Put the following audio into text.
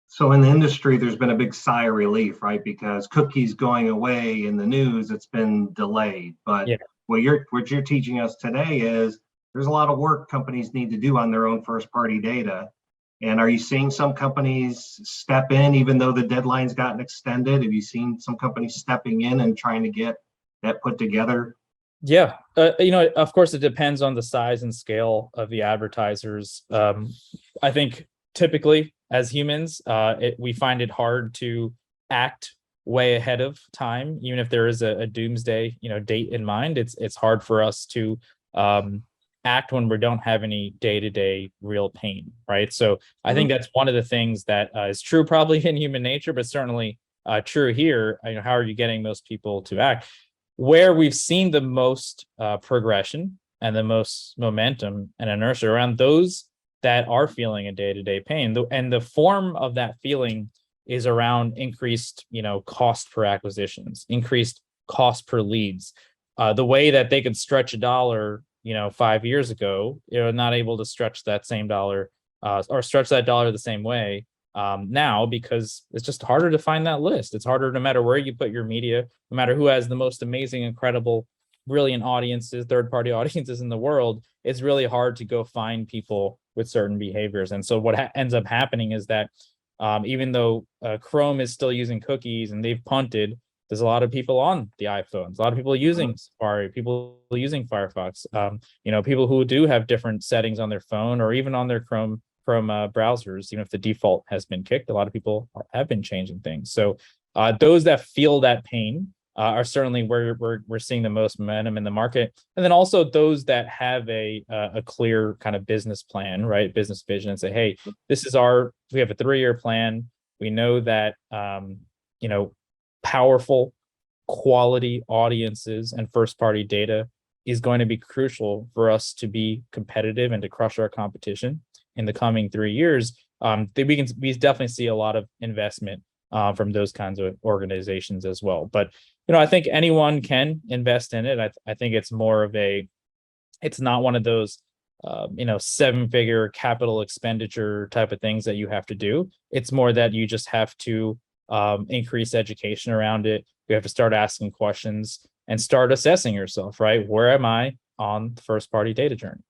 So in the industry, there's been a big sigh of relief, right? Because cookies going away in the news, it's been delayed. But Yeah. what you're teaching us today is there's a lot of work companies need to do on their own first party data. And are you seeing some companies step in, even though the deadline's gotten extended? Have you seen some companies stepping in and trying to get that put together? Yeah, of course, it depends on the size and scale of the advertisers. I think typically, as humans, we find it hard to act way ahead of time, even if there is a doomsday, date in mind. It's hard for us to act when we don't have any day-to-day real pain, right? So I think that's one of the things that is true probably in human nature, but certainly true here. How are you getting most people to act? Where we've seen the most progression and the most momentum and inertia around those that are feeling a day-to-day pain. And the form of that feeling is around increased, cost per acquisitions, increased cost per leads. The way that they could stretch a dollar, 5 years ago, not able to stretch that same dollar or stretch that dollar the same way now, because it's just harder to find that list. It's harder no matter where you put your media, no matter who has the most amazing, incredible, brilliant audiences, third-party audiences in the world. It's really hard to go find people with certain behaviors. And so what ends up happening is that even though Chrome is still using cookies and they've punted, there's a lot of people on the iPhones, a lot of people using Safari, people using Firefox, people who do have different settings on their phone or even on their Chrome browsers. Even if the default has been kicked, a lot of people have been changing things. So those that feel that pain are certainly where we're seeing the most momentum in the market. And then also those that have a clear kind of business plan, right? Business vision, and say, hey, we have a 3-year plan. We know that, powerful quality audiences and first party data is going to be crucial for us to be competitive and to crush our competition in the coming 3 years. We definitely see a lot of investment from those kinds of organizations as well. But I think anyone can invest in it. I think it's more of it's not one of those 7-figure capital expenditure type of things that you have to do. It's more that you just have to increase education around it. You have to start asking questions and start assessing yourself, right? Where am I on the first party data journey?